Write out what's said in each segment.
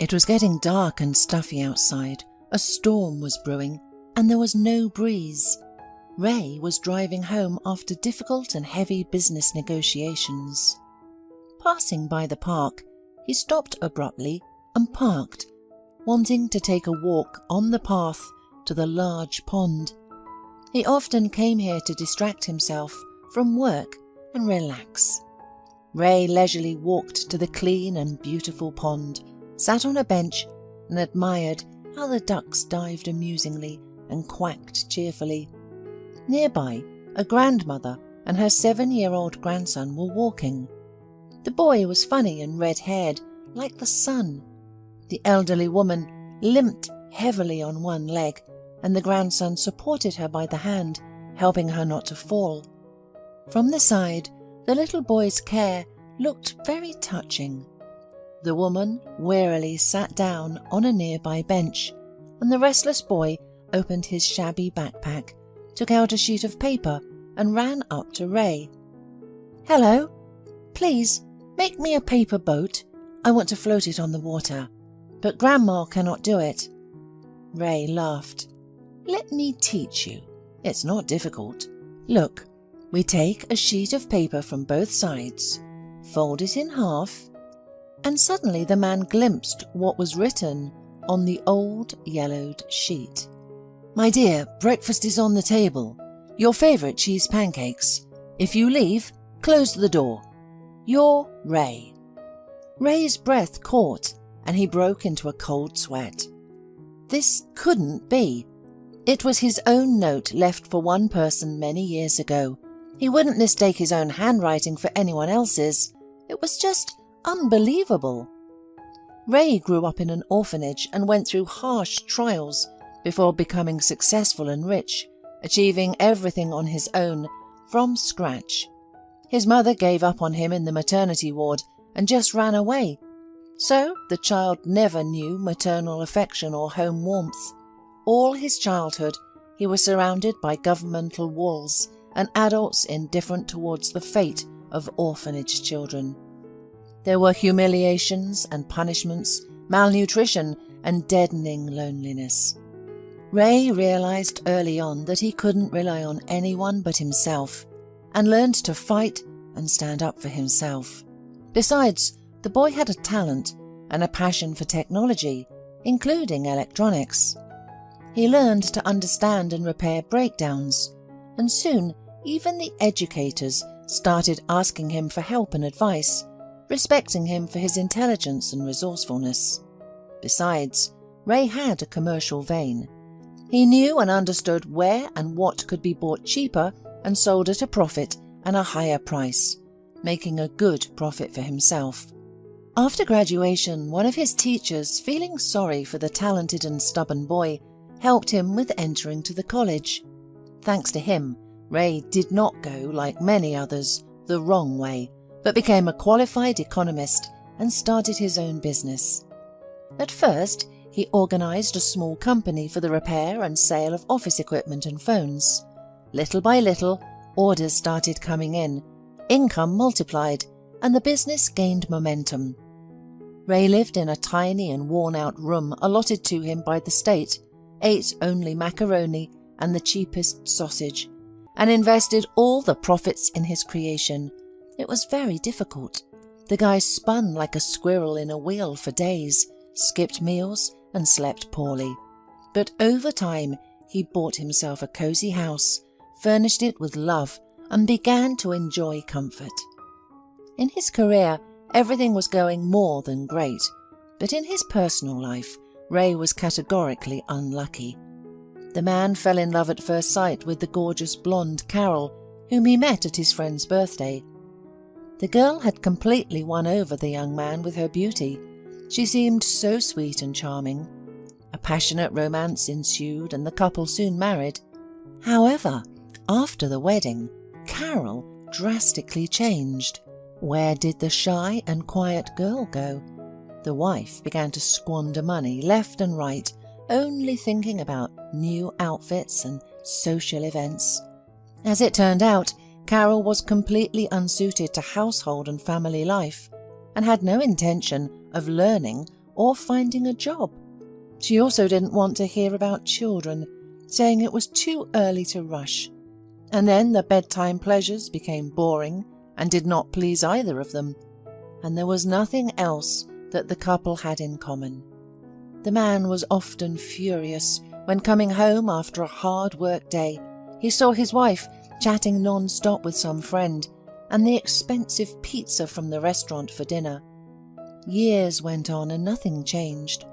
It was getting dark and stuffy outside. A storm was brewing, and there was no breeze. Ray was driving home after difficult and heavy business negotiations. Passing by the park, he stopped abruptly and parked, wanting to take a walk on the path to the large pond. He often came here to distract himself from work and relax. Ray leisurely walked to the clean and beautiful pond, sat on a bench and admired how the ducks dived amusingly and quacked cheerfully. Nearby, a grandmother and her 7-year-old grandson were walking. The boy was funny and red-haired, like the sun. The elderly woman limped heavily on one leg, and the grandson supported her by the hand, helping her not to fall. From the side, the little boy's care looked very touching. The woman wearily sat down on a nearby bench, and the restless boy opened his shabby backpack, took out a sheet of paper, and ran up to Ray. "Hello, please make me a paper boat. I want to float it on the water, but Grandma cannot do it." Ray laughed. "Let me teach you. It's not difficult. Look, we take a sheet of paper from both sides, fold it in half," and suddenly the man glimpsed what was written on the old yellowed sheet. "My dear, breakfast is on the table. Your favourite cheese pancakes. If you leave, close the door. You're Ray." Ray's breath caught, and he broke into a cold sweat. This couldn't be. It was his own note left for one person many years ago. He wouldn't mistake his own handwriting for anyone else's. It was just unbelievable. Ray grew up in an orphanage and went through harsh trials before becoming successful and rich, achieving everything on his own from scratch. His mother gave up on him in the maternity ward and just ran away. So the child never knew maternal affection or home warmth. All his childhood, he was surrounded by governmental walls and adults indifferent towards the fate of orphanage children. There were humiliations and punishments, malnutrition, and deadening loneliness. Ray realized early on that he couldn't rely on anyone but himself, and learned to fight and stand up for himself. Besides, the boy had a talent and a passion for technology, including electronics. He learned to understand and repair breakdowns, and soon even the educators started asking him for help and advice, respecting him for his intelligence and resourcefulness. Besides, Ray had a commercial vein. He knew and understood where and what could be bought cheaper and sold at a profit and a higher price, making a good profit for himself. After graduation, one of his teachers, feeling sorry for the talented and stubborn boy, helped him with entering to the college. Thanks to him, Ray did not go, like many others, the wrong way, but became a qualified economist and started his own business. At first, he organized a small company for the repair and sale of office equipment and phones. Little by little, orders started coming in, income multiplied, and the business gained momentum. Ray lived in a tiny and worn-out room allotted to him by the state, ate only macaroni and the cheapest sausage, and invested all the profits in his creation. It was very difficult. The guy spun like a squirrel in a wheel for days, skipped meals, and slept poorly. But over time, he bought himself a cozy house, furnished it with love, and began to enjoy comfort. In his career, everything was going more than great, but in his personal life, Ray was categorically unlucky. The man fell in love at first sight with the gorgeous blonde Carol, whom he met at his friend's birthday. The girl had completely won over the young man with her beauty. She seemed so sweet and charming. A passionate romance ensued and the couple soon married. However, after the wedding, Carol drastically changed. Where did the shy and quiet girl go? The wife began to squander money left and right, only thinking about new outfits and social events. As it turned out, Carol was completely unsuited to household and family life, and had no intention of learning or finding a job. She also didn't want to hear about children, saying it was too early to rush. And then the bedtime pleasures became boring and did not please either of them, and there was nothing else that the couple had in common. The man was often furious when, coming home after a hard work day, he saw his wife chatting non-stop with some friend and the expensive pizza from the restaurant for dinner. Years went on and nothing changed.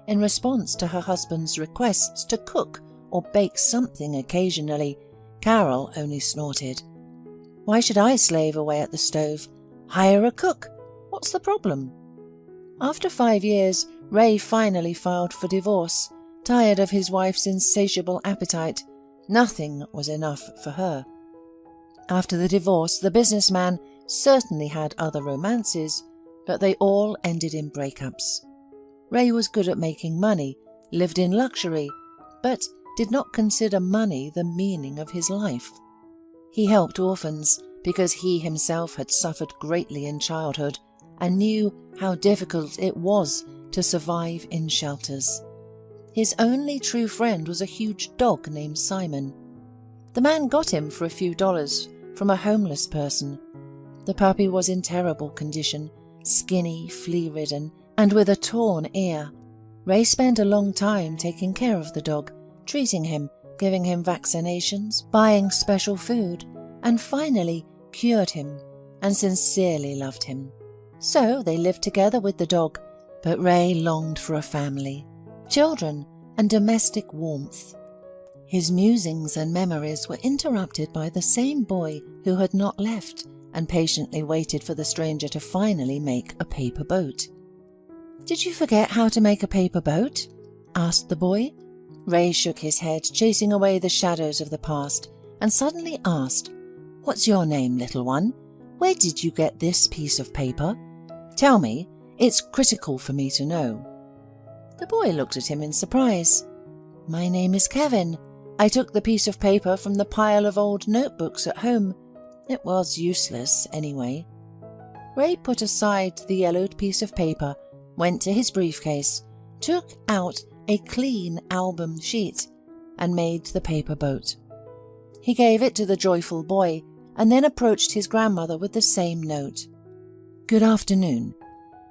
In response to her husband's requests to cook or bake something occasionally, Carol only snorted. "Why should I slave away at the stove? Hire a cook. What's the problem?" After 5 years, Ray finally filed for divorce, tired of his wife's insatiable appetite. Nothing was enough for her. After the divorce, the businessman certainly had other romances, but they all ended in breakups. Ray was good at making money, lived in luxury, but did not consider money the meaning of his life. He helped orphans because he himself had suffered greatly in childhood and knew how difficult it was to survive in shelters. His only true friend was a huge dog named Simon. The man got him for a few dollars from a homeless person. The puppy was in terrible condition, skinny, flea-ridden, and with a torn ear. Ray spent a long time taking care of the dog, treating him, giving him vaccinations, buying special food, and finally cured him and sincerely loved him. So they lived together with the dog, but Ray longed for a family, children, and domestic warmth. His musings and memories were interrupted by the same boy who had not left and patiently waited for the stranger to finally make a paper boat. "Did you forget how to make a paper boat?" asked the boy. Ray shook his head, chasing away the shadows of the past, and suddenly asked, "What's your name, little one? Where did you get this piece of paper? Tell me, it's critical for me to know." The boy looked at him in surprise. "My name is Kevin. I took the piece of paper from the pile of old notebooks at home. It was useless anyway." Ray put aside the yellowed piece of paper, went to his briefcase, took out a clean album sheet, and made the paper boat. He gave it to the joyful boy and then approached his grandmother with the same note. "Good afternoon.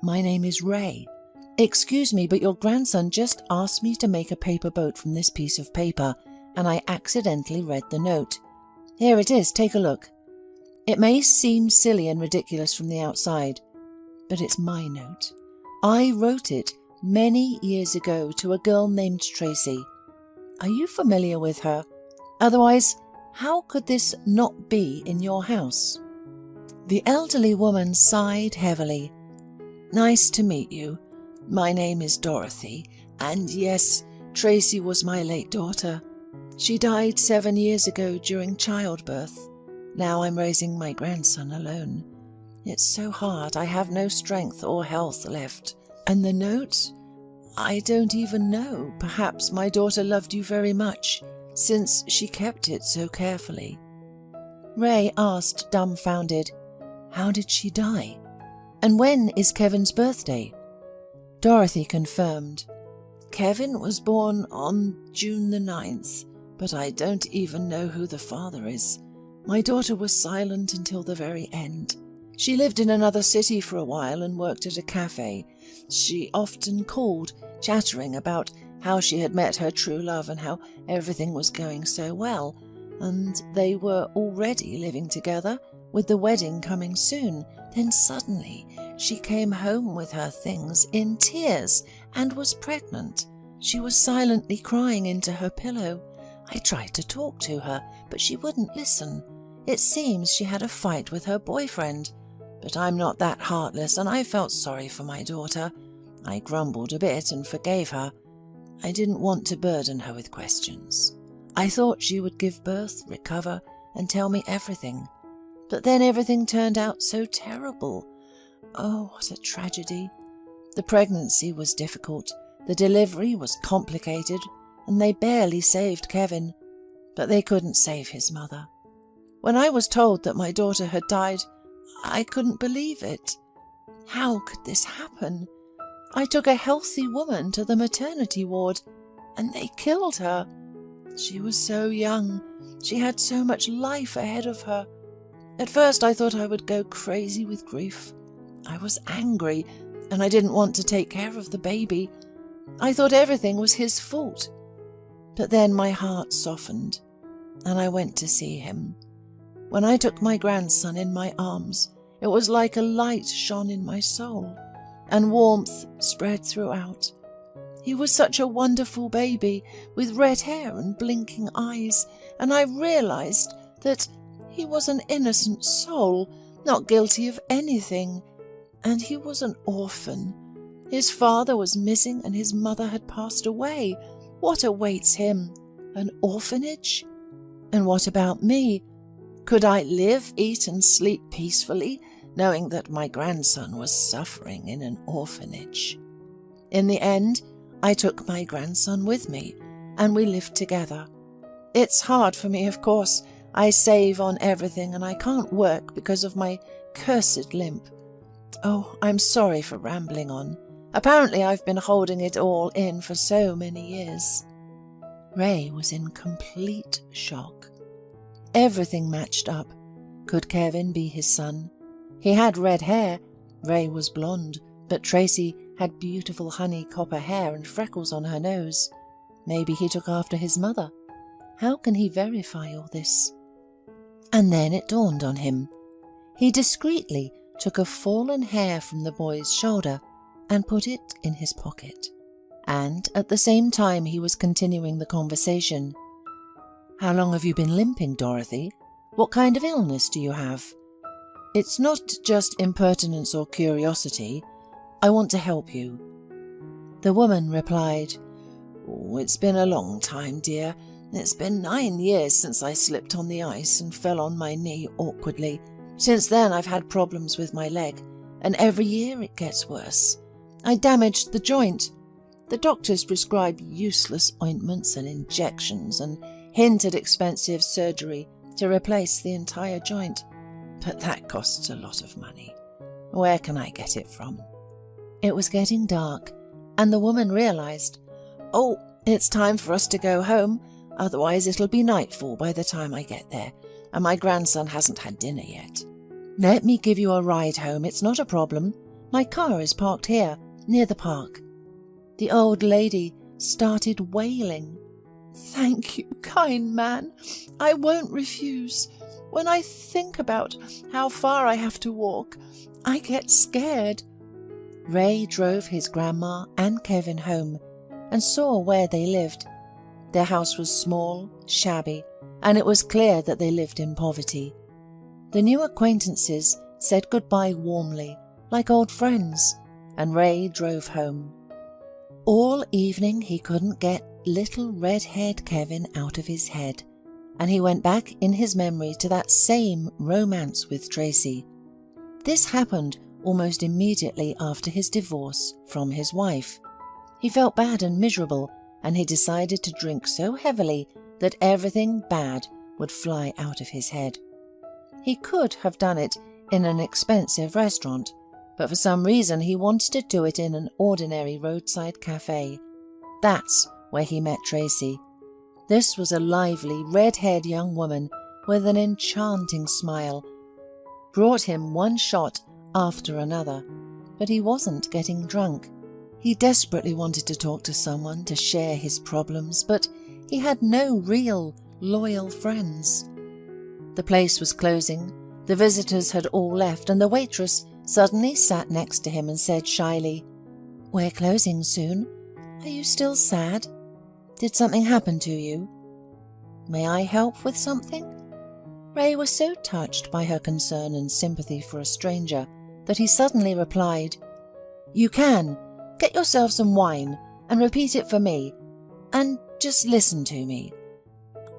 My name is Ray. Excuse me, but your grandson just asked me to make a paper boat from this piece of paper, and I accidentally read the note. Here it is, take a look. It may seem silly and ridiculous from the outside, but it's my note. I wrote it many years ago to a girl named Tracy. Are you familiar with her? Otherwise, how could this not be in your house?" The elderly woman sighed heavily. "Nice to meet you. My name is Dorothy, and yes, Tracy was my late daughter. She died 7 years ago during childbirth. Now I'm raising my grandson alone. It's so hard, I have no strength or health left. And the note? I don't even know. Perhaps my daughter loved you very much, since she kept it so carefully." Ray asked, dumbfounded, "How did she die? And when is Kevin's birthday?" Dorothy confirmed. "Kevin was born on June the 9th, but I don't even know who the father is. My daughter was silent until the very end. She lived in another city for a while and worked at a cafe. She often called, chattering about how she had met her true love and how everything was going so well, and they were already living together, with the wedding coming soon. Then suddenly she came home with her things in tears and was pregnant. She was silently crying into her pillow. I tried to talk to her, but she wouldn't listen. It seems she had a fight with her boyfriend, but I'm not that heartless, and I felt sorry for my daughter. I grumbled a bit and forgave her. I didn't want to burden her with questions. I thought she would give birth, recover, and tell me everything. But then everything turned out so terrible. Oh, what a tragedy. The pregnancy was difficult, the delivery was complicated, and they barely saved Kevin. But they couldn't save his mother. When I was told that my daughter had died, I couldn't believe it. How could this happen? I took a healthy woman to the maternity ward, and they killed her. She was so young. She had so much life ahead of her. At first I thought I would go crazy with grief. I was angry, and I didn't want to take care of the baby. I thought everything was his fault. But then my heart softened, and I went to see him. When I took my grandson in my arms, it was like a light shone in my soul, and warmth spread throughout. He was such a wonderful baby, with red hair and blinking eyes, and I realized that he was an innocent soul, not guilty of anything. And he was an orphan. His father was missing and his mother had passed away. What awaits him? An orphanage? And what about me? Could I live, eat and sleep peacefully, knowing that my grandson was suffering in an orphanage? In the end, I took my grandson with me, and we lived together. It's hard for me, of course. I save on everything, and I can't work because of my cursed limp. Oh, I'm sorry for rambling on. Apparently I've been holding it all in for so many years. Ray was in complete shock. Everything matched up. Could Kevin be his son? He had red hair. Ray was blonde, but Tracy had beautiful honey copper hair and freckles on her nose. Maybe he took after his mother. How can he verify all this? And then it dawned on him. He discreetly took a fallen hair from the boy's shoulder and put it in his pocket. And at the same time he was continuing the conversation. "How long have you been limping, Dorothy? What kind of illness do you have? It's not just impertinence or curiosity. I want to help you." The woman replied, "Oh, it's been a long time, dear. It's been 9 years since I slipped on the ice and fell on my knee awkwardly. Since then I've had problems with my leg, and every year it gets worse. I damaged the joint. The doctors prescribed useless ointments and injections and hinted expensive surgery to replace the entire joint. But that costs a lot of money. Where can I get it from?" It was getting dark, and the woman realized, "Oh, it's time for us to go home. Otherwise it'll be nightfall by the time I get there, and my grandson hasn't had dinner yet. Let me give you a ride home. It's not a problem. My car is parked here, near the park." The old lady started wailing. "Thank you, kind man. I won't refuse. When I think about how far I have to walk, I get scared." Ray drove his grandma and Kevin home and saw where they lived. Their house was small, shabby, and it was clear that they lived in poverty. The new acquaintances said goodbye warmly, like old friends, and Ray drove home. All evening he couldn't get little red-haired Kevin out of his head, and he went back in his memory to that same romance with Tracy. This happened almost immediately after his divorce from his wife. He felt bad and miserable, and he decided to drink so heavily that everything bad would fly out of his head. He could have done it in an expensive restaurant, but for some reason he wanted to do it in an ordinary roadside cafe. That's where he met Tracy. This was a lively, red-haired young woman with an enchanting smile. Brought him one shot after another, but he wasn't getting drunk. He desperately wanted to talk to someone to share his problems, but he had no real, loyal friends. The place was closing, the visitors had all left, and the waitress suddenly sat next to him and said shyly, "We're closing soon. Are you still sad? Did something happen to you? May I help with something?" Ray was so touched by her concern and sympathy for a stranger that he suddenly replied, "You can. Get yourself some wine and repeat it for me, and just listen to me.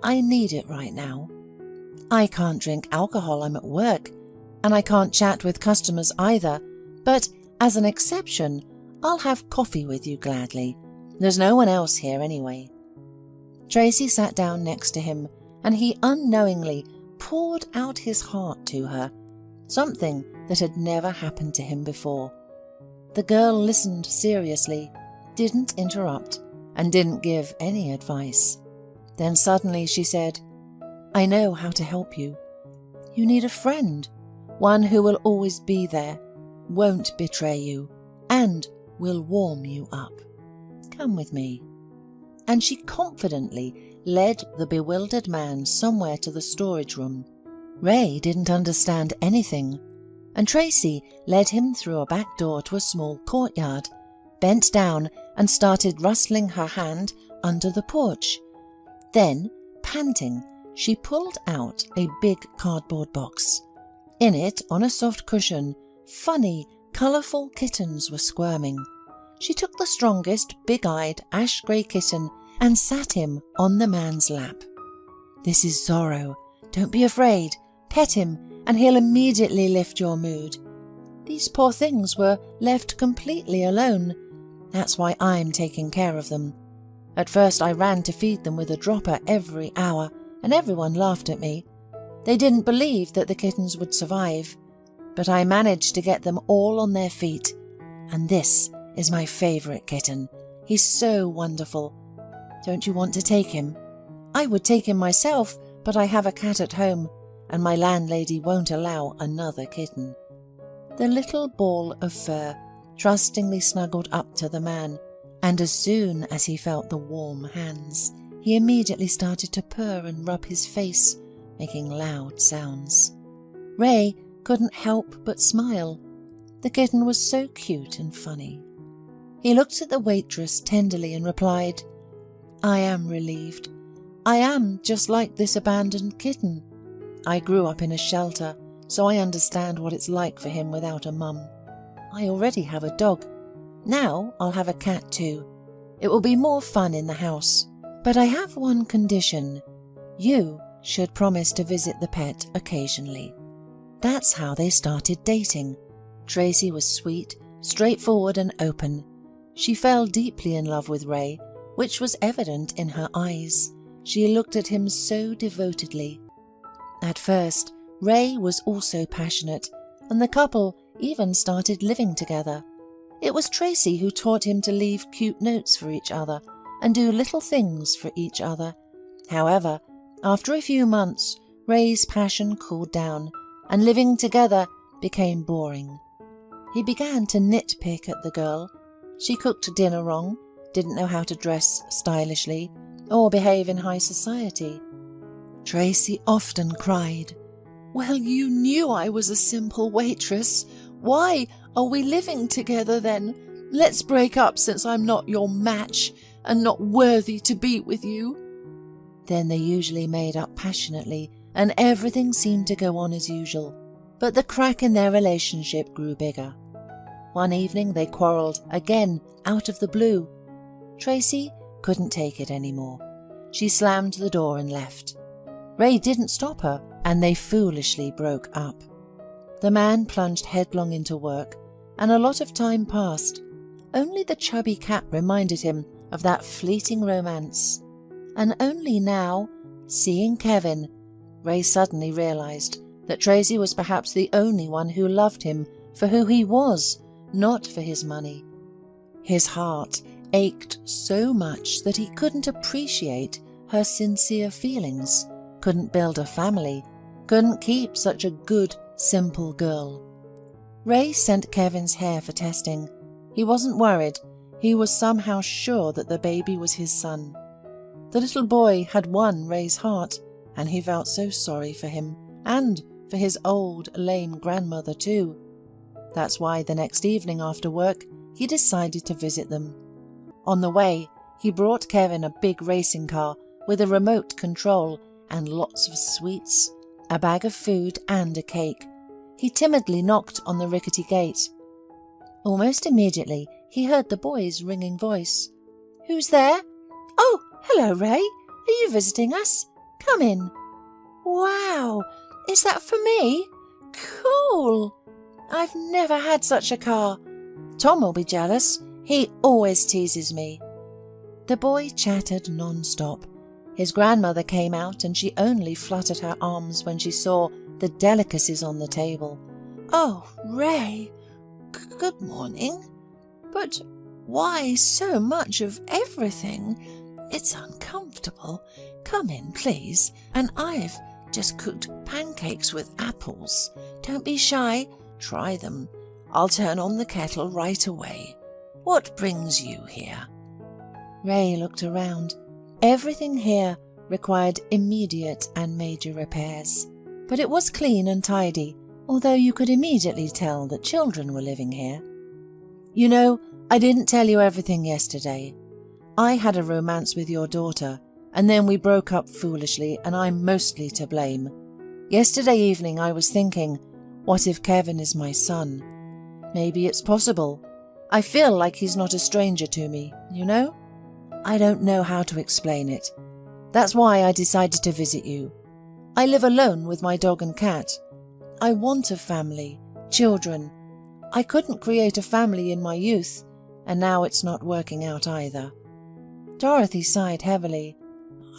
I need it right now. I can't drink alcohol, I'm at work, and I can't chat with customers either, but as an exception, I'll have coffee with you gladly. There's no one else here anyway." Tracy sat down next to him, and he unknowingly poured out his heart to her, something that had never happened to him before. The girl listened seriously, didn't interrupt, and didn't give any advice. Then suddenly she said, "I know how to help you. You need a friend, one who will always be there, won't betray you, and will warm you up. Come with me." And she confidently led the bewildered man somewhere to the storage room. Ray didn't understand anything, and Tracy led him through a back door to a small courtyard, bent down and started rustling her hand under the porch. Then, panting, she pulled out a big cardboard box. In it, on a soft cushion, funny, colourful kittens were squirming. She took the strongest, big-eyed, ash-grey kitten and sat him on the man's lap. "This is Zorro. Don't be afraid. Pet him, and he'll immediately lift your mood. These poor things were left completely alone. That's why I'm taking care of them. At first I ran to feed them with a dropper every hour, and everyone laughed at me. They didn't believe that the kittens would survive. But I managed to get them all on their feet. And this is my favourite kitten. He's so wonderful. Don't you want to take him? I would take him myself, but I have a cat at home, and my landlady won't allow another kitten." The little ball of fur trustingly snuggled up to the man, and as soon as he felt the warm hands, he immediately started to purr and rub his face, making loud sounds. Ray couldn't help but smile. The kitten was so cute and funny. He looked at the waitress tenderly and replied, "I am relieved. I am just like this abandoned kitten. I grew up in a shelter, so I understand what it's like for him without a mum. I already have a dog. Now I'll have a cat too. It will be more fun in the house. But I have one condition. You should promise to visit the pet occasionally." That's how they started dating. Tracy was sweet, straightforward and open. She fell deeply in love with Ray, which was evident in her eyes. She looked at him so devotedly. At first, Ray was also passionate, and the couple even started living together. It was Tracy who taught him to leave cute notes for each other and do little things for each other. However, after a few months, Ray's passion cooled down, and living together became boring. He began to nitpick at the girl. She cooked dinner wrong, didn't know how to dress stylishly, or behave in high society. Tracy often cried, "Well, you knew I was a simple waitress. Why are we living together then? Let's break up since I'm not your match and not worthy to be with you." Then they usually made up passionately, and everything seemed to go on as usual. But the crack in their relationship grew bigger. One evening they quarrelled again out of the blue. Tracy couldn't take it anymore. She slammed the door and left. Ray didn't stop her, and they foolishly broke up. The man plunged headlong into work, and a lot of time passed. Only the chubby cat reminded him of that fleeting romance. And only now, seeing Kevin, Ray suddenly realised that Tracy was perhaps the only one who loved him for who he was, not for his money. His heart ached so much that he couldn't appreciate her sincere feelings, couldn't build a family, couldn't keep such a good, simple girl. Ray sent Kevin's hair for testing. He wasn't worried. He was somehow sure that the baby was his son. The little boy had won Ray's heart, and he felt so sorry for him, and for his old, lame grandmother too. That's why the next evening after work, he decided to visit them. On the way, he brought Kevin a big racing car with a remote control and lots of sweets, a bag of food and a cake. He timidly knocked on the rickety gate. Almost immediately, he heard the boy's ringing voice. "Who's there?" "Oh, hello, Ray. Are you visiting us? Come in." "Wow, is that for me? Cool. I've never had such a car. Tom will be jealous. He always teases me." The boy chattered non-stop. His grandmother came out and she only fluttered her arms when she saw the delicacies on the table. "Oh, Ray, good morning. But why so much of everything? It's uncomfortable. Come in, please. And I've just cooked pancakes with apples. Don't be shy. Try them. I'll turn on the kettle right away. What brings you here?" Ray looked around. Everything here required immediate and major repairs, but it was clean and tidy, although you could immediately tell that children were living here. "You know, I didn't tell you everything yesterday. I had a romance with your daughter, and then we broke up foolishly, and I'm mostly to blame. Yesterday evening I was thinking, what if Kevin is my son? Maybe it's possible. I feel like he's not a stranger to me, you know? I don't know how to explain it. That's why I decided to visit you. I live alone with my dog and cat. I want a family, children. I couldn't create a family in my youth, and now it's not working out either." Dorothy sighed heavily.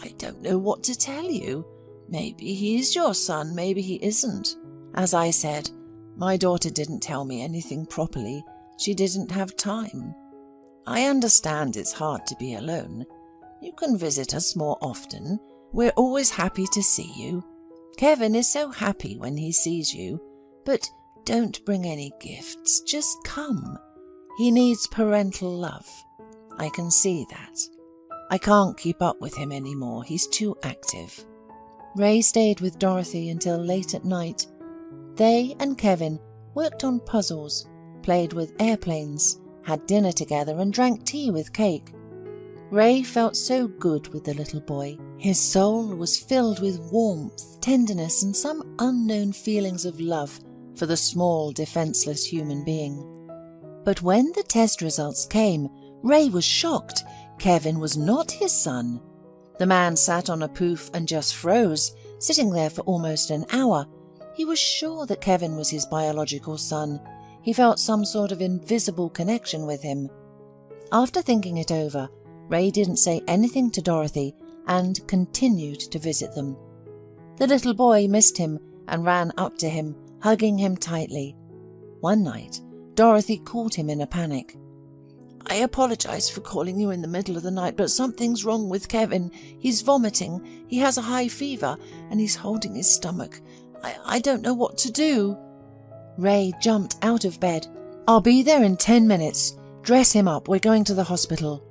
"I don't know what to tell you. Maybe he's your son, maybe he isn't. As I said, my daughter didn't tell me anything properly. She didn't have time. I understand it's hard to be alone. You can visit us more often. We're always happy to see you. Kevin is so happy when he sees you. But don't bring any gifts. Just come. He needs parental love. I can see that. I can't keep up with him anymore. He's too active." Ray stayed with Dorothy until late at night. They and Kevin worked on puzzles, played with airplanes, had dinner together and drank tea with cake. Ray felt so good with the little boy. His soul was filled with warmth, tenderness, and some unknown feelings of love for the small, defenseless human being. But when the test results came, Ray was shocked. Kevin was not his son. The man sat on a poof and just froze, sitting there for almost an hour. He was sure that Kevin was his biological son. He felt some sort of invisible connection with him. After thinking it over, Ray didn't say anything to Dorothy and continued to visit them. The little boy missed him and ran up to him, hugging him tightly. One night, Dorothy called him in a panic. "I apologize for calling you in the middle of the night, but something's wrong with Kevin. He's vomiting, he has a high fever, and he's holding his stomach. I don't know what to do." Ray jumped out of bed. "I'll be there in 10 minutes. Dress him up. We're going to the hospital."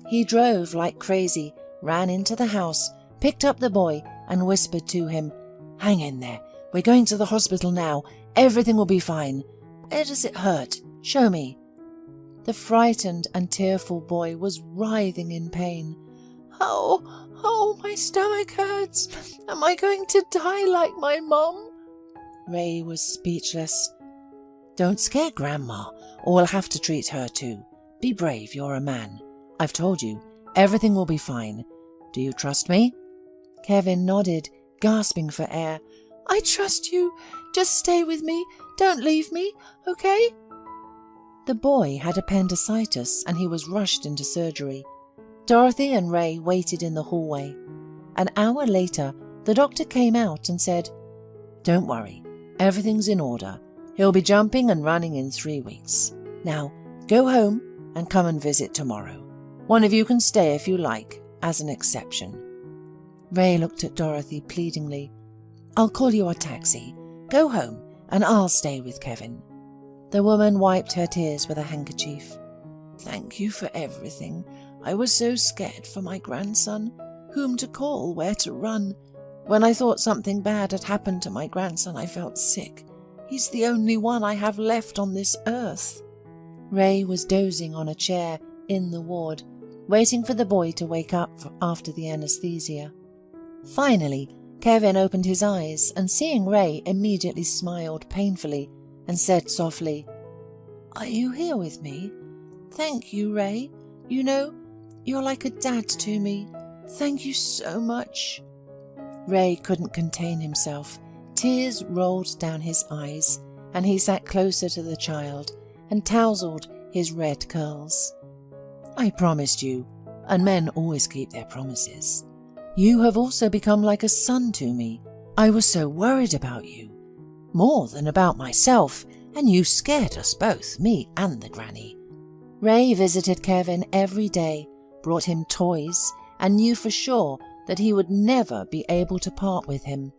He drove like crazy, ran into the house, picked up the boy, and whispered to him, "Hang in there. We're going to the hospital now. Everything will be fine. Where does it hurt? Show me." The frightened and tearful boy was writhing in pain. Oh, my stomach hurts. Am I going to die like my mom?" Ray was speechless. "Don't scare Grandma, or we'll have to treat her too. Be brave, you're a man. I've told you, everything will be fine. Do you trust me?" Kevin nodded, gasping for air. "I trust you. Just stay with me. Don't leave me, okay?" The boy had appendicitis and he was rushed into surgery. Dorothy and Ray waited in the hallway. An hour later, the doctor came out and said, "Don't worry, everything's in order. He'll be jumping and running in 3 weeks. Now, go home and come and visit tomorrow. One of you can stay if you like, as an exception." Ray looked at Dorothy pleadingly. "I'll call you a taxi. Go home and I'll stay with Kevin." The woman wiped her tears with a handkerchief. "Thank you for everything. I was so scared for my grandson. Whom to call, where to run. When I thought something bad had happened to my grandson, I felt sick. He's the only one I have left on this earth." Ray was dozing on a chair in the ward, waiting for the boy to wake up after the anesthesia. Finally, Kevin opened his eyes and seeing Ray immediately smiled painfully and said softly, "Are you here with me? Thank you, Ray. You know, you're like a dad to me. Thank you so much." Ray couldn't contain himself. Tears rolled down his eyes, and he sat closer to the child and tousled his red curls. "I promised you, and men always keep their promises. You have also become like a son to me. I was so worried about you. More than about myself, and you scared us both, me and the granny. Ray visited Kevin every day, brought him toys, and knew for sure that he would never be able to part with him.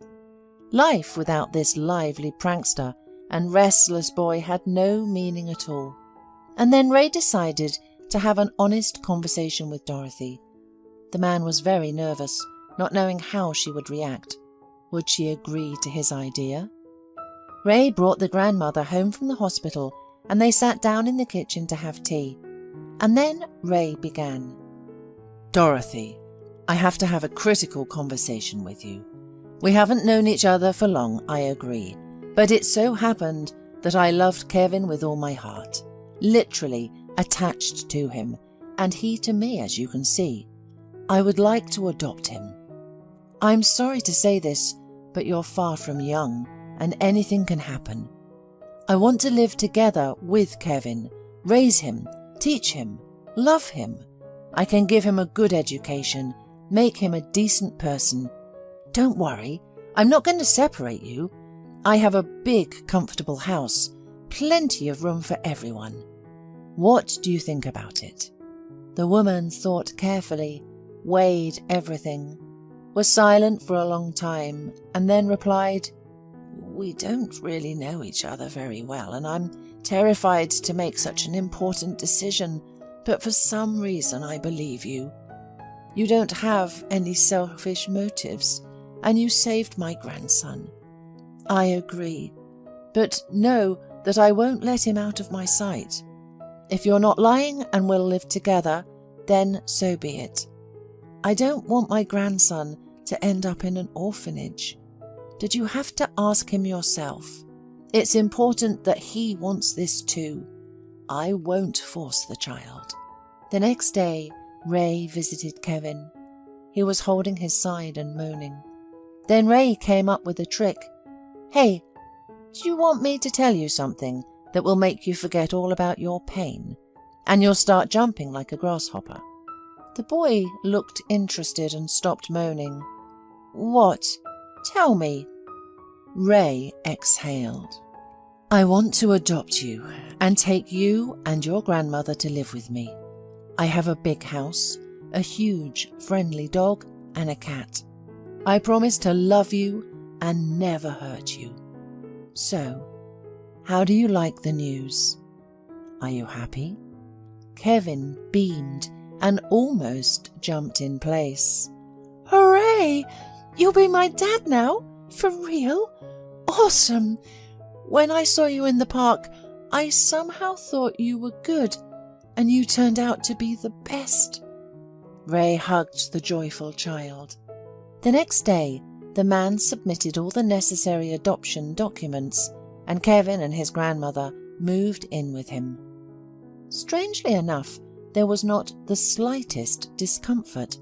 Life without this lively prankster and restless boy had no meaning at all. And then Ray decided to have an honest conversation with Dorothy. The man was very nervous, not knowing how she would react. Would she agree to his idea? Ray brought the grandmother home from the hospital and they sat down in the kitchen to have tea. And then Ray began. "Dorothy, I have to have a critical conversation with you. We haven't known each other for long, I agree, but it so happened that I loved Kevin with all my heart, literally attached to him, and he to me, as you can see. I would like to adopt him. I'm sorry to say this, but you're far from young, and anything can happen. I want to live together with Kevin, raise him, teach him, love him. I can give him a good education, make him a decent person. Don't worry, I'm not going to separate you. I have a big, comfortable house, plenty of room for everyone. What do you think about it?" The woman thought carefully, weighed everything, was silent for a long time, and then replied, "We don't really know each other very well, and I'm terrified to make such an important decision, but for some reason I believe you. You don't have any selfish motives, and you saved my grandson. I agree, but know that I won't let him out of my sight. If you're not lying and will live together, then so be it. I don't want my grandson to end up in an orphanage. Did you have to ask him yourself? It's important that he wants this too. I won't force the child." The next day, Ray visited Kevin. He was holding his side and moaning. Then Ray came up with a trick. "Hey, do you want me to tell you something that will make you forget all about your pain, and you'll start jumping like a grasshopper?" The boy looked interested and stopped moaning. "What? Tell me." Ray exhaled. "I want to adopt you and take you and your grandmother to live with me. I have a big house, a huge, friendly dog, and a cat. I promise to love you and never hurt you. So, how do you like the news? Are you happy?" Kevin beamed and almost jumped in place. "Hooray! You'll be my dad now? For real? Awesome! When I saw you in the park, I somehow thought you were good, and you turned out to be the best." Ray hugged the joyful child. The next day, the man submitted all the necessary adoption documents, and Kevin and his grandmother moved in with him. Strangely enough, there was not the slightest discomfort.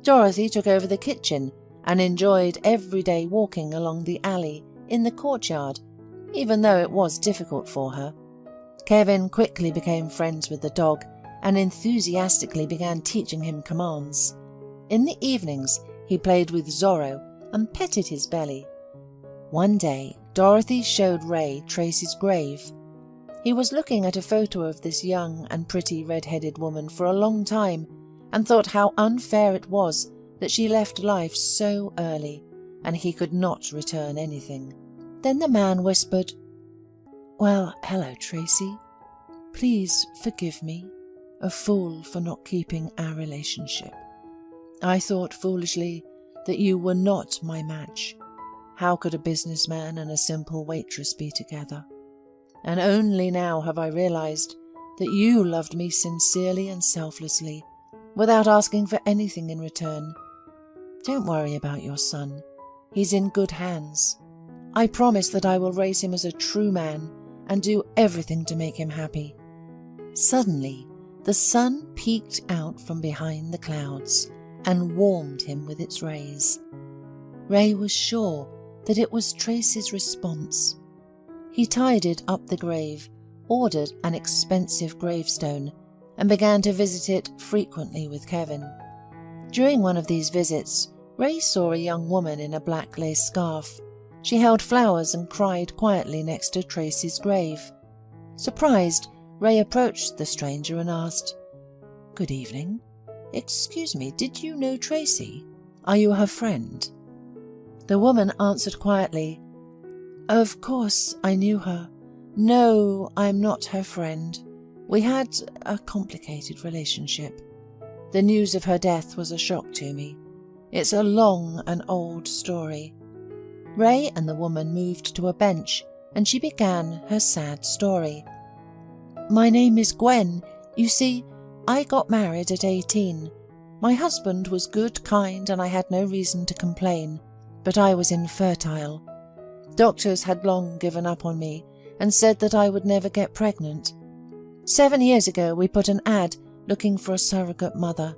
Dorothy took over the kitchen and enjoyed every day walking along the alley in the courtyard, even though it was difficult for her. Kevin quickly became friends with the dog and enthusiastically began teaching him commands. In the evenings, he played with Zorro and petted his belly. One day, Dorothy showed Ray Tracy's grave. He was looking at a photo of this young and pretty red-headed woman for a long time and thought how unfair it was that she left life so early and he could not return anything. Then the man whispered, "Well, hello, Tracy. Please forgive me, a fool for not keeping our relationship. I thought foolishly that you were not my match. How could a businessman and a simple waitress be together? And only now have I realized that you loved me sincerely and selflessly, without asking for anything in return. Don't worry about your son. He's in good hands. I promise that I will raise him as a true man and do everything to make him happy." Suddenly, the sun peeked out from behind the clouds and warmed him with its rays. Ray was sure that it was Tracy's response. He tidied up the grave, ordered an expensive gravestone, and began to visit it frequently with Kevin. During one of these visits, Ray saw a young woman in a black lace scarf. She held flowers and cried quietly next to Tracy's grave. Surprised, Ray approached the stranger and asked, "Good evening. Excuse me, did you know Tracy? Are you her friend?" The woman answered quietly, "Of course I knew her. No, I'm not her friend. We had a complicated relationship. The news of her death was a shock to me. It's a long and old story." Ray and the woman moved to a bench and she began her sad story. "My name is Gwen. You see, I got married at 18. My husband was good, kind, and I had no reason to complain, but I was infertile. Doctors had long given up on me and said that I would never get pregnant. 7 years ago we put an ad looking for a surrogate mother.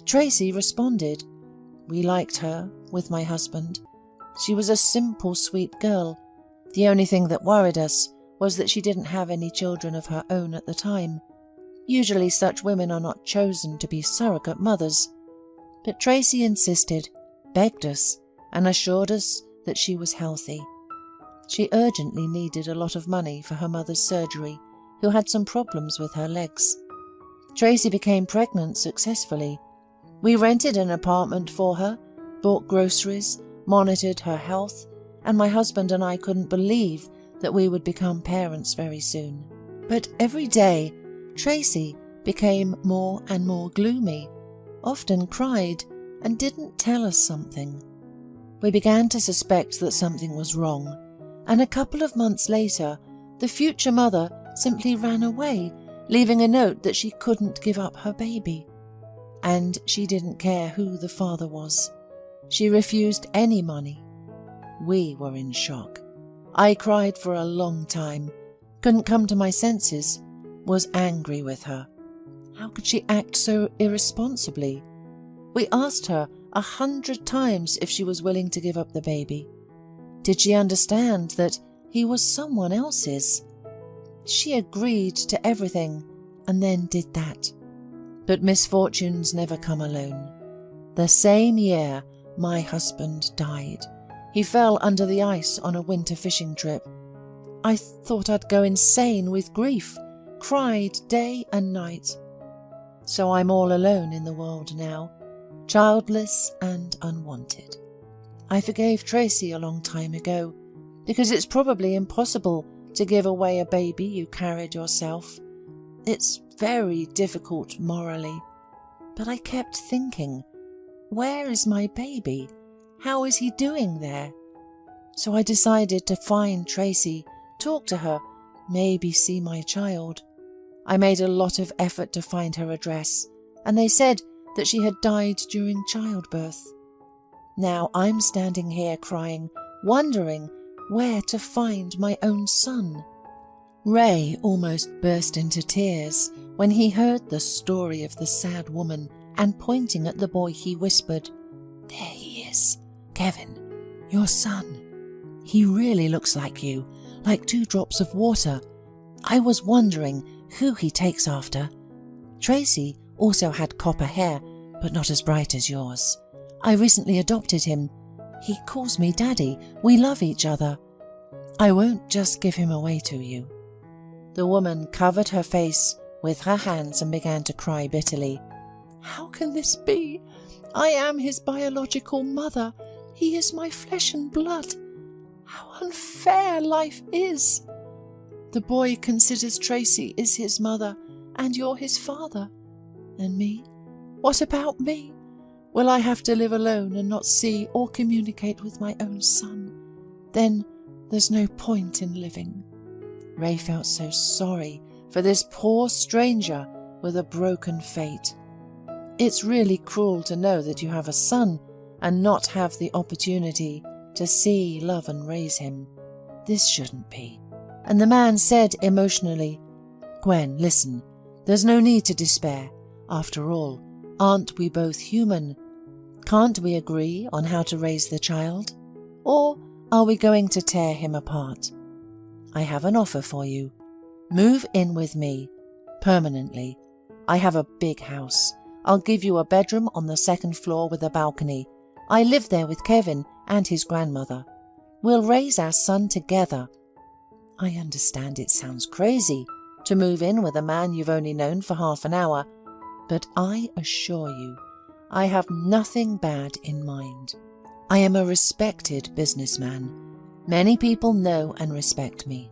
Tracy responded. We liked her with my husband. She was a simple, sweet girl. The only thing that worried us was that she didn't have any children of her own at the time. Usually such women are not chosen to be surrogate mothers. But Tracy insisted, begged us, and assured us that she was healthy. She urgently needed a lot of money for her mother's surgery, who had some problems with her legs. Tracy became pregnant successfully. We rented an apartment for her, bought groceries, monitored her health, and my husband and I couldn't believe that we would become parents very soon. But every day, Tracy became more and more gloomy, often cried, and didn't tell us something. We began to suspect that something was wrong, and a couple of months later, the future mother simply ran away, leaving a note that she couldn't give up her baby. And she didn't care who the father was. She refused any money. We were in shock. I cried for a long time, couldn't come to my senses, was angry with her. How could she act so irresponsibly? We asked her 100 times if she was willing to give up the baby. Did she understand that he was someone else's? She agreed to everything and then did that. But misfortunes never come alone. The same year, my husband died. He fell under the ice on a winter fishing trip. I thought I'd go insane with grief, cried day and night. So I'm all alone in the world now, childless and unwanted. I forgave Tracy a long time ago, because it's probably impossible to give away a baby you carried yourself. It's very difficult morally. But I kept thinking, where is my baby? How is he doing there? So I decided to find Tracy, talk to her, maybe see my child. I made a lot of effort to find her address, and they said that she had died during childbirth. Now I'm standing here crying, wondering where to find my own son. Ray almost burst into tears when he heard the story of the sad woman, and pointing at the boy he whispered, "There he is, Kevin, your son. He really looks like you, like 2 drops of water. I was wondering who he takes after. Tracy also had copper hair, but not as bright as yours. I recently adopted him. He calls me Daddy. We love each other. I won't just give him away to you." The woman covered her face with her hands and began to cry bitterly. "How can this be? I am his biological mother. He is my flesh and blood. How unfair life is. The boy considers Tracy is his mother, and you're his father. And me? What about me? Will I have to live alone and not see or communicate with my own son? Then there's no point in living." Ray felt so sorry for this poor stranger with a broken fate. It's really cruel to know that you have a son and not have the opportunity to see, love and raise him. This shouldn't be. And the man said emotionally, "Gwen, listen, there's no need to despair. After all, aren't we both human? Can't we agree on how to raise the child? Or are we going to tear him apart? I have an offer for you. Move in with me, permanently. I have a big house. I'll give you a bedroom on the 2nd floor with a balcony. I live there with Kevin and his grandmother. We'll raise our son together." I understand it sounds crazy, to move in with a man you've only known for half an hour, but I assure you, I have nothing bad in mind. I am a respected businessman. Many people know and respect me.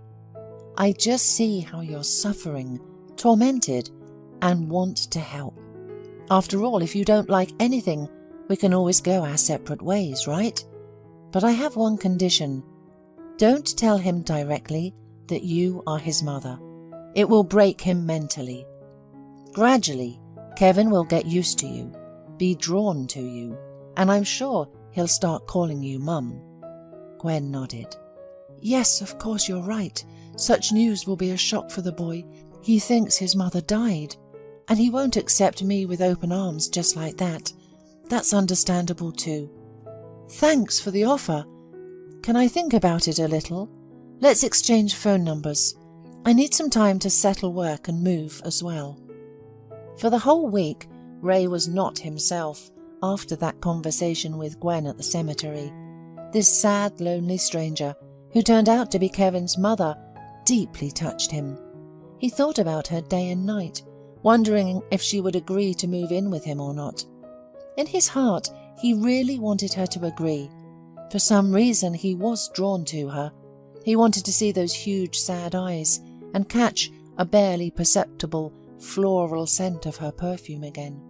I just see how you're suffering, tormented, and want to help. After all, if you don't like anything, we can always go our separate ways, right? But I have one condition. Don't tell him directly that you are his mother. It will break him mentally. Gradually, Kevin will get used to you, be drawn to you, and I'm sure he'll start calling you Mum. Gwen nodded. Yes, of course you're right. Such news will be a shock for the boy. He thinks his mother died, and he won't accept me with open arms just like that. That's understandable too. Thanks for the offer. Can I think about it a little? Let's exchange phone numbers. I need some time to settle work and move as well. For the whole week, Ray was not himself after that conversation with Gwen at the cemetery. This sad, lonely stranger, who turned out to be Kevin's mother, deeply touched him. He thought about her day and night, wondering if she would agree to move in with him or not. In his heart, he really wanted her to agree. For some reason, he was drawn to her. He wanted to see those huge, sad eyes and catch a barely perceptible floral scent of her perfume again.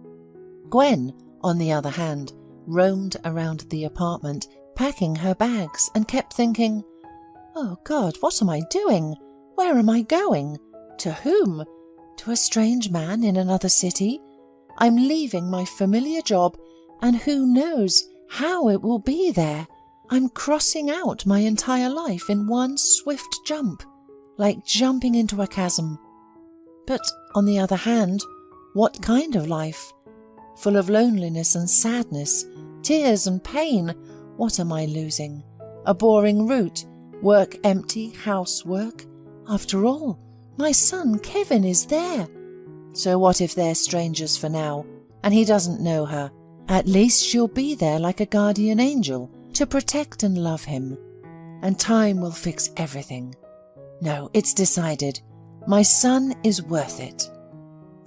Gwen, on the other hand, roamed around the apartment, packing her bags, and kept thinking, "Oh God, what am I doing? Where am I going? To whom? To a strange man in another city? I'm leaving my familiar job, and who knows how it will be there? I'm crossing out my entire life in one swift jump, like jumping into a chasm. But on the other hand, what kind of life? Full of loneliness and sadness, tears and pain. What am I losing? A boring route, work empty, housework. After all, my son Kevin is there. So what if they're strangers for now, and he doesn't know her? At least she'll be there like a guardian angel to protect and love him. And time will fix everything. No, it's decided. My son is worth it."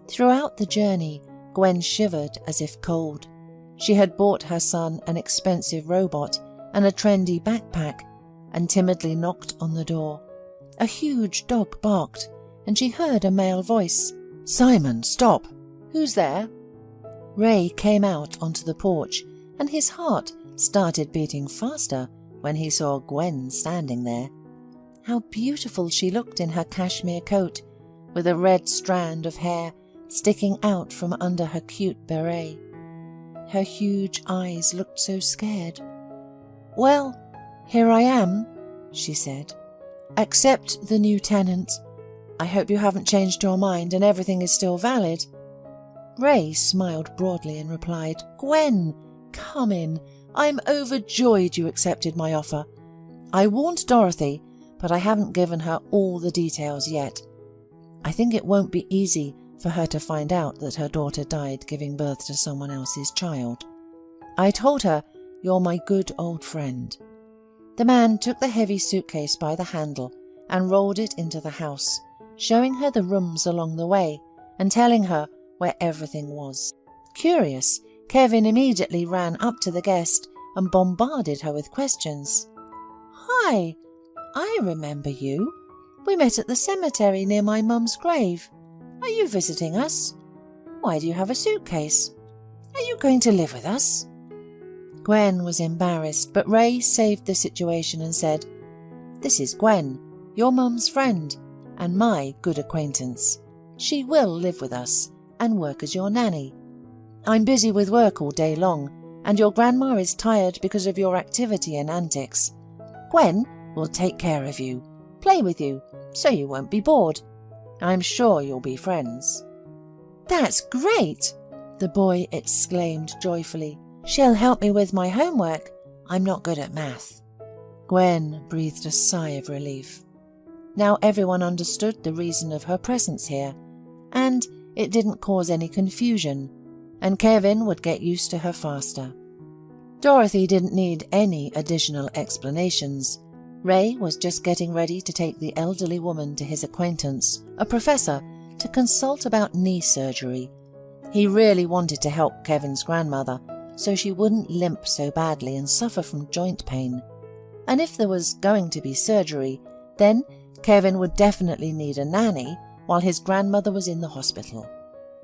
Throughout the journey, Gwen shivered as if cold. She had bought her son an expensive robot and a trendy backpack, and timidly knocked on the door. A huge dog barked, and she heard a male voice. "Simon, stop! Who's there?" Ray came out onto the porch, and his heart started beating faster when he saw Gwen standing there. How beautiful she looked in her cashmere coat, with a red strand of hair sticking out from under her cute beret. Her huge eyes looked so scared. "Well, here I am," she said. "Accept the new tenant. I hope you haven't changed your mind and everything is still valid." Ray smiled broadly and replied, "Gwen, come in. I'm overjoyed you accepted my offer. I warned Dorothy, but I haven't given her all the details yet. I think it won't be easy for her to find out that her daughter died giving birth to someone else's child. I told her you're my good old friend." The man took the heavy suitcase by the handle and rolled it into the house, showing her the rooms along the way and telling her where everything was. Curious, Kevin immediately ran up to the guest and bombarded her with questions. "Hi, I remember you. We met at the cemetery near my mum's grave. Are you visiting us? Why do you have a suitcase? Are you going to live with us?" Gwen was embarrassed, but Ray saved the situation and said, "This is Gwen, your mum's friend, and my good acquaintance. She will live with us and work as your nanny. I'm busy with work all day long, and your grandma is tired because of your activity and antics. Gwen will take care of you, play with you, so you won't be bored. I'm sure you'll be friends." "That's great!" the boy exclaimed joyfully. "She'll help me with my homework. I'm not good at math." Gwen breathed a sigh of relief. Now everyone understood the reason of her presence here, and it didn't cause any confusion, and Kevin would get used to her faster. Dorothy didn't need any additional explanations. Ray was just getting ready to take the elderly woman to his acquaintance, a professor, to consult about knee surgery. He really wanted to help Kevin's grandmother so she wouldn't limp so badly and suffer from joint pain. And if there was going to be surgery, then Kevin would definitely need a nanny while his grandmother was in the hospital.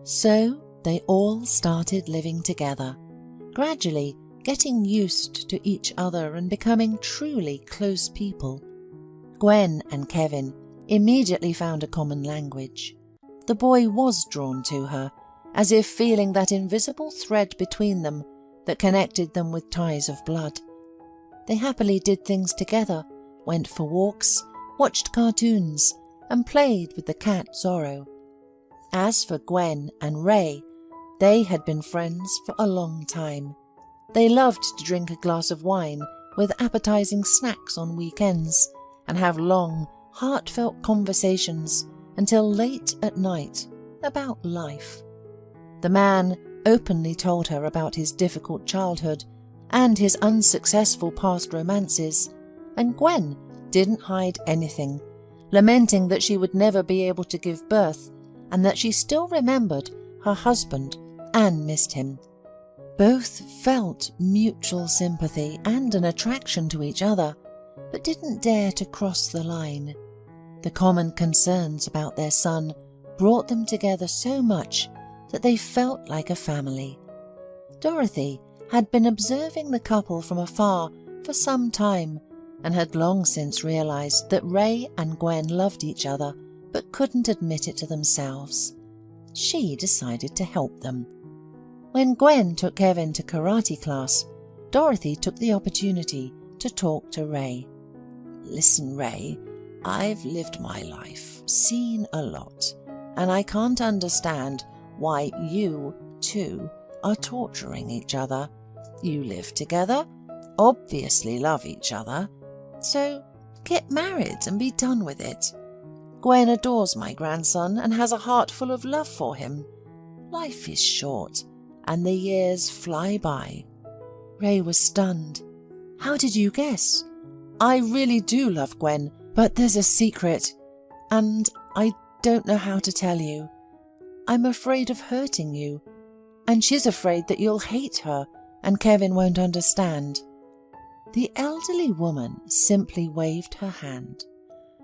So they all started living together, gradually getting used to each other and becoming truly close people. Gwen and Kevin immediately found a common language. The boy was drawn to her, as if feeling that invisible thread between them that connected them with ties of blood. They happily did things together, went for walks, watched cartoons, and played with the cat Zorro. As for Gwen and Ray, they had been friends for a long time. They loved to drink a glass of wine with appetizing snacks on weekends and have long, heartfelt conversations until late at night about life. The man openly told her about his difficult childhood and his unsuccessful past romances, and Gwen didn't hide anything, lamenting that she would never be able to give birth and that she still remembered her husband and missed him. Both felt mutual sympathy and an attraction to each other, but didn't dare to cross the line. The common concerns about their son brought them together so much that they felt like a family. Dorothy had been observing the couple from afar for some time and had long since realized that Ray and Gwen loved each other but couldn't admit it to themselves. She decided to help them. When Gwen took Kevin to karate class, Dorothy took the opportunity to talk to Ray. "Listen, Ray, I've lived my life, seen a lot, and I can't understand why you two are torturing each other. You live together, obviously love each other, so get married and be done with it. Gwen adores my grandson and has a heart full of love for him. Life is short, and the years fly by." Ray was stunned. "How did you guess? I really do love Gwen, but there's a secret, and I don't know how to tell you. I'm afraid of hurting you, and she's afraid that you'll hate her and Kevin won't understand." The elderly woman simply waved her hand.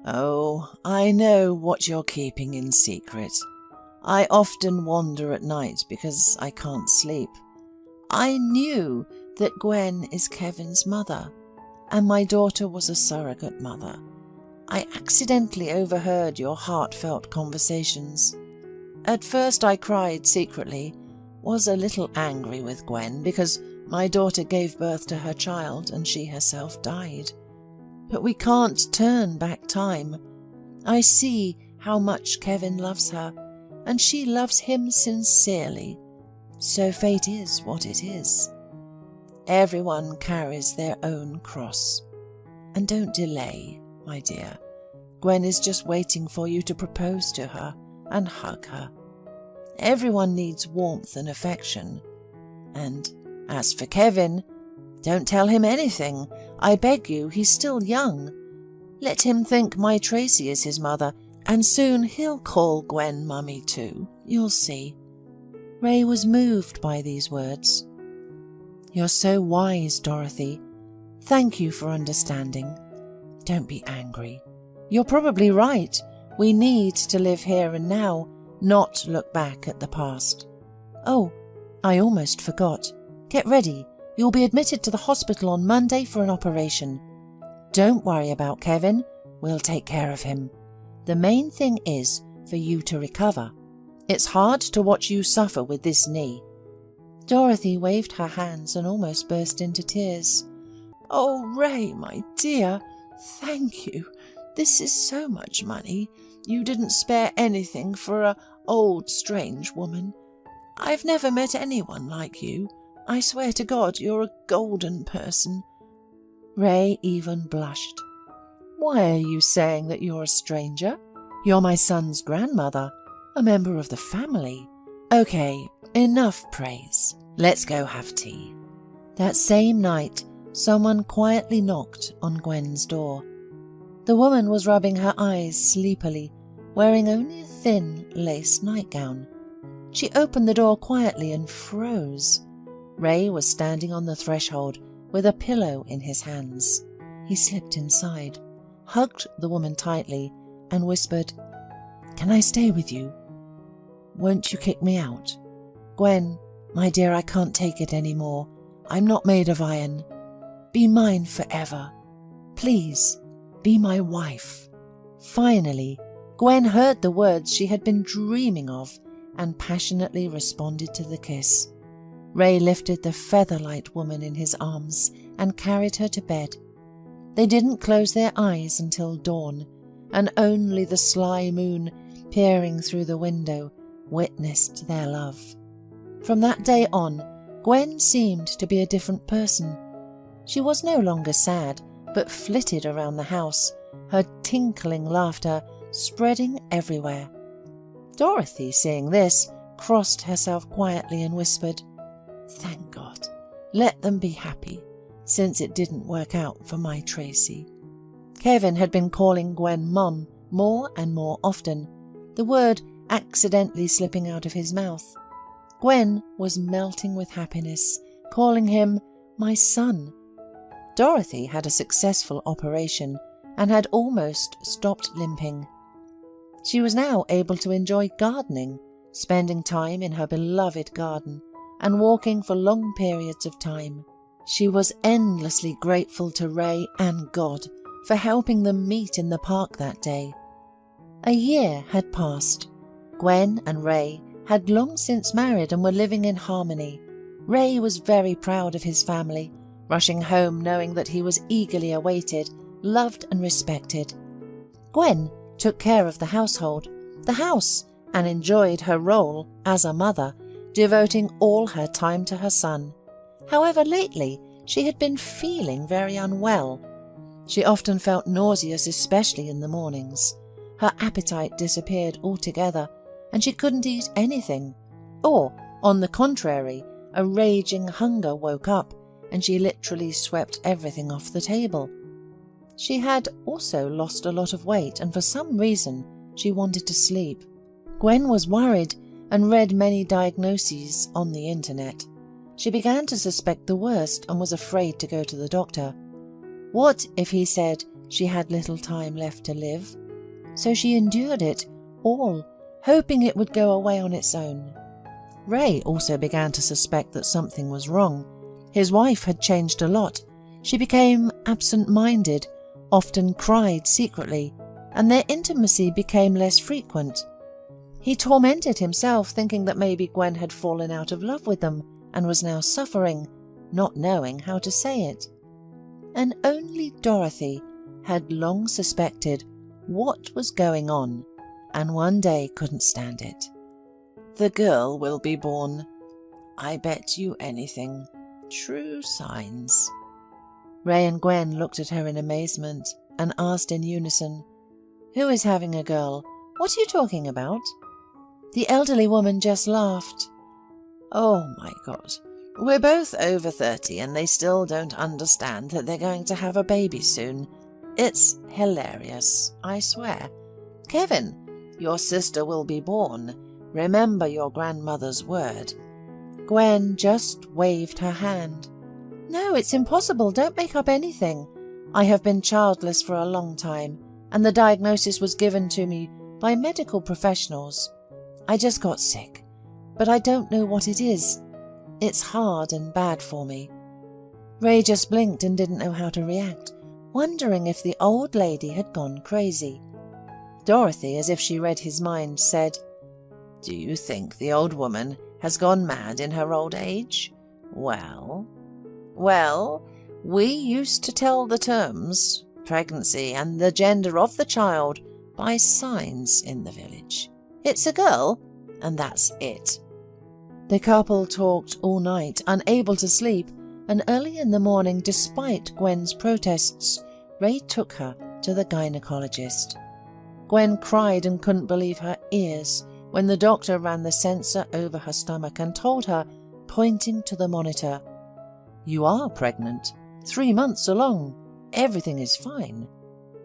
"Oh, I know what you're keeping in secret. I often wander at night because I can't sleep. I knew that Gwen is Kevin's mother, and my daughter was a surrogate mother. I accidentally overheard your heartfelt conversations. At first I cried secretly, was a little angry with Gwen because my daughter gave birth to her child and she herself died. But we can't turn back time. I see how much Kevin loves her, and she loves him sincerely. So fate is what it is. Everyone carries their own cross. And don't delay, my dear. Gwen is just waiting for you to propose to her and hug her. Everyone needs warmth and affection. And as for Kevin, don't tell him anything. I beg you, he's still young. Let him think my Tracy is his mother, and soon he'll call Gwen Mummy too. You'll see." Ray was moved by these words. "You're so wise, Dorothy. Thank you for understanding. Don't be angry. You're probably right. We need to live here and now, not look back at the past. Oh, I almost forgot. Get ready. You'll be admitted to the hospital on Monday for an operation. Don't worry about Kevin. We'll take care of him. The main thing is for you to recover. It's hard to watch you suffer with this knee." Dorothy waved her hands and almost burst into tears. "Oh, Ray, my dear, thank you. This is so much money. You didn't spare anything for a old, strange woman. I've never met anyone like you. I swear to God, you're a golden person." Ray even blushed. "Why are you saying that you're a stranger? You're my son's grandmother, a member of the family. Okay, enough praise. Let's go have tea." That same night, someone quietly knocked on Gwen's door. The woman was rubbing her eyes sleepily, wearing only a thin lace nightgown. She opened the door quietly and froze. Ray was standing on the threshold with a pillow in his hands. He slipped inside, hugged the woman tightly, and whispered, "Can I stay with you? Won't you kick me out? Gwen, my dear, I can't take it any more. I'm not made of iron. Be mine forever. Please, be my wife." Finally, Gwen heard the words she had been dreaming of and passionately responded to the kiss. Ray lifted the feather-light woman in his arms and carried her to bed. They didn't close their eyes until dawn, and only the sly moon, peering through the window, witnessed their love. From that day on, Gwen seemed to be a different person. She was no longer sad, but flitted around the house, her tinkling laughter spreading everywhere. Dorothy, seeing this, crossed herself quietly and whispered, "Thank God, let them be happy, since it didn't work out for my Tracy." Kevin had been calling Gwen Mum more and more often, the word accidentally slipping out of his mouth. Gwen was melting with happiness, calling him my son. Dorothy had a successful operation and had almost stopped limping. She was now able to enjoy gardening, spending time in her beloved garden and walking for long periods of time. She was endlessly grateful to Ray and God for helping them meet in the park that day. A year had passed. Gwen and Ray had long since married and were living in harmony. Ray was very proud of his family, rushing home knowing that he was eagerly awaited, loved and respected. Gwen took care of the household, the house, and enjoyed her role as a mother, devoting all her time to her son. However, lately she had been feeling very unwell. She often felt nauseous, especially in the mornings. Her appetite disappeared altogether, and she couldn't eat anything. Or, on the contrary, a raging hunger woke up, and she literally swept everything off the table. She had also lost a lot of weight, and for some reason she wanted to sleep. Gwen was worried and read many diagnoses on the internet. She began to suspect the worst and was afraid to go to the doctor. What if he said she had little time left to live? So she endured it all, hoping it would go away on its own. Ray also began to suspect that something was wrong. His wife had changed a lot. She became absent-minded, often cried secretly, and their intimacy became less frequent. He tormented himself, thinking that maybe Gwen had fallen out of love with them and was now suffering, not knowing how to say it. And only Dorothy had long suspected what was going on, and one day couldn't stand it. "The girl will be born. I bet you anything. True signs." Ray and Gwen looked at her in amazement and asked in unison, "Who is having a girl? What are you talking about?" The elderly woman just laughed. "Oh my God, we're both over 30 and they still don't understand that they're going to have a baby soon. It's hilarious, I swear. Kevin, your sister will be born. Remember your grandmother's word." Gwen just waved her hand. "No, it's impossible. Don't make up anything. I have been childless for a long time, and the diagnosis was given to me by medical professionals. I just got sick, but I don't know what it is. It's hard and bad for me." Ray just blinked and didn't know how to react, wondering if the old lady had gone crazy. Dorothy, as if she read his mind, said, "Do you think the old woman has gone mad in her old age? Well, we used to tell the terms, pregnancy and the gender of the child by signs in the village. It's a girl, and that's it." The couple talked all night, unable to sleep, and early in the morning, despite Gwen's protests, Ray took her to the gynecologist. Gwen cried and couldn't believe her ears when the doctor ran the sensor over her stomach and told her, pointing to the monitor, "You are pregnant, 3 months along. Everything is fine."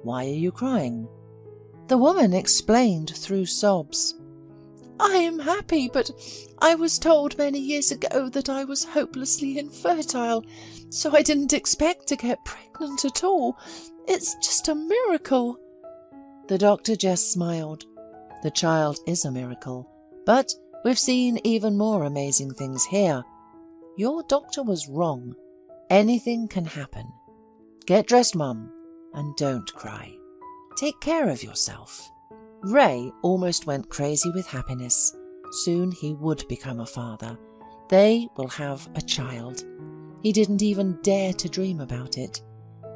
Why are you crying?" The woman explained through sobs. "I am happy, but I was told many years ago that I was hopelessly infertile, so I didn't expect to get pregnant at all. It's just a miracle." The doctor just smiled. The child is a miracle, but we've seen even more amazing things here. Your doctor was wrong. Anything can happen. Get dressed, Mum, and don't cry. Take care of yourself. Ray almost went crazy with happiness. Soon he would become a father. They will have a child. He didn't even dare to dream about it.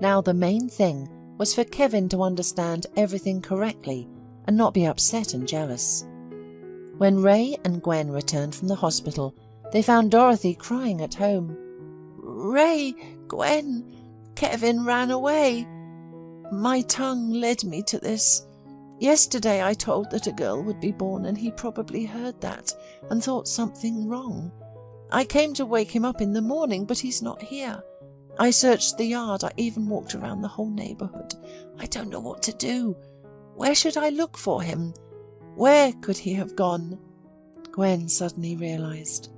Now the main thing was for Kevin to understand everything correctly and not be upset and jealous. When Ray and Gwen returned from the hospital, they found Dorothy crying at home. "Ray, Gwen, Kevin ran away. My tongue led me to this. Yesterday I told that a girl would be born and he probably heard that and thought something wrong. I came to wake him up in the morning, but he's not here. I searched the yard. I even walked around the whole neighbourhood. I don't know what to do. Where should I look for him? Where could he have gone?" Gwen suddenly realised.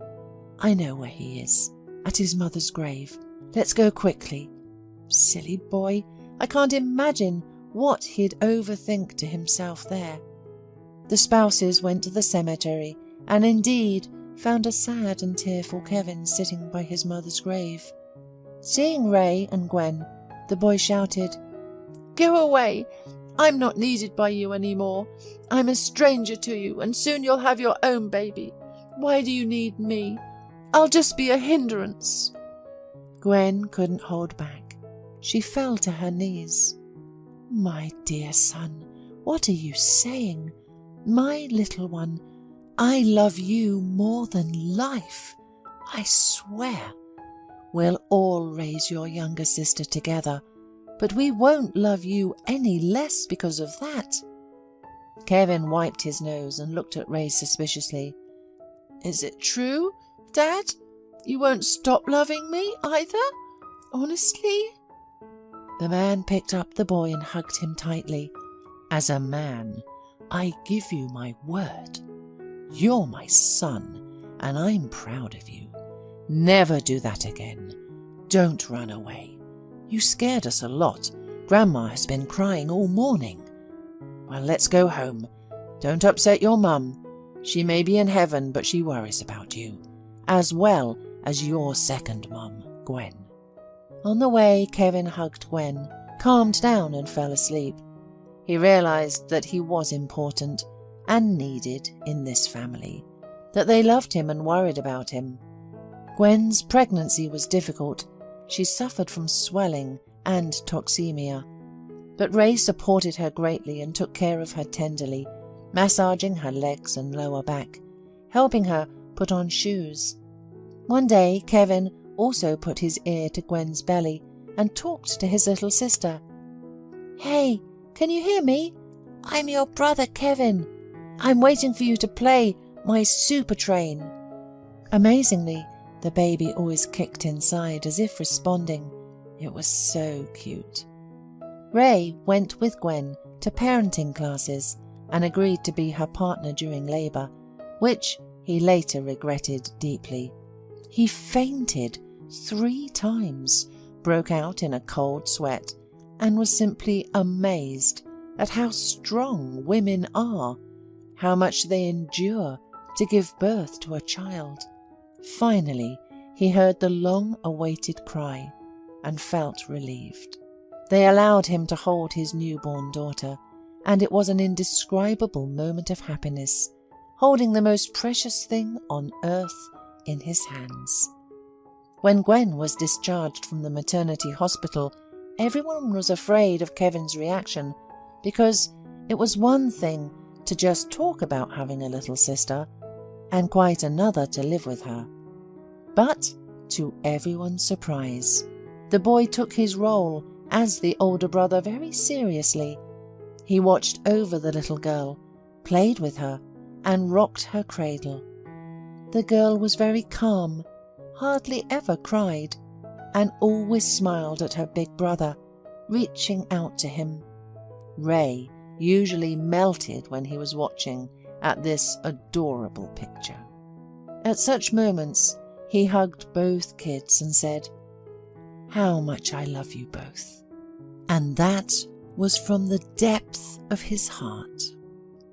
"I know where he is, at his mother's grave. Let's go quickly." Silly boy, I can't imagine what he'd overthink to himself there. The spouses went to the cemetery and indeed found a sad and tearful Kevin sitting by his mother's grave. Seeing Ray and Gwen, the boy shouted, "Go away! I'm not needed by you anymore. I'm a stranger to you, and soon you'll have your own baby. Why do you need me? I'll just be a hindrance." Gwen couldn't hold back. She fell to her knees. "My dear son, what are you saying? My little one, I love you more than life. I swear. We'll all raise your younger sister together, but we won't love you any less because of that." Kevin wiped his nose and looked at Ray suspiciously. "Is it true, Dad? You won't stop loving me either? Honestly?" The man picked up the boy and hugged him tightly. "As a man, I give you my word. You're my son, and I'm proud of you. Never do that again. Don't run away. You scared us a lot. Grandma has been crying all morning. Well, let's go home. Don't upset your mum. She may be in heaven, but she worries about you, as well as your second mum, Gwen." On the way, Kevin hugged Gwen, calmed down and fell asleep. He realised that he was important and needed in this family, that they loved him and worried about him. Gwen's pregnancy was difficult. She suffered from swelling and toxemia. But Ray supported her greatly and took care of her tenderly, massaging her legs and lower back, helping her put on shoes. One day, Kevin also put his ear to Gwen's belly and talked to his little sister. "Hey, can you hear me? I'm your brother Kevin. I'm waiting for you to play my super train." Amazingly, the baby always kicked inside as if responding. It was so cute. Ray went with Gwen to parenting classes and agreed to be her partner during labour, which he later regretted deeply. He fainted 3 times, broke out in a cold sweat, and was simply amazed at how strong women are, how much they endure to give birth to a child. Finally, he heard the long-awaited cry and felt relieved. They allowed him to hold his newborn daughter, and it was an indescribable moment of happiness, holding the most precious thing on earth in his hands. When Gwen was discharged from the maternity hospital, everyone was afraid of Kevin's reaction, because it was one thing to just talk about having a little sister, and quite another to live with her. But, to everyone's surprise, the boy took his role as the older brother very seriously. He watched over the little girl, played with her, and rocked her cradle. The girl was very calm, hardly ever cried, and always smiled at her big brother, reaching out to him. Ray usually melted when he was watching at this adorable picture. At such moments, he hugged both kids and said, "How much I love you both." And that was from the depth of his heart.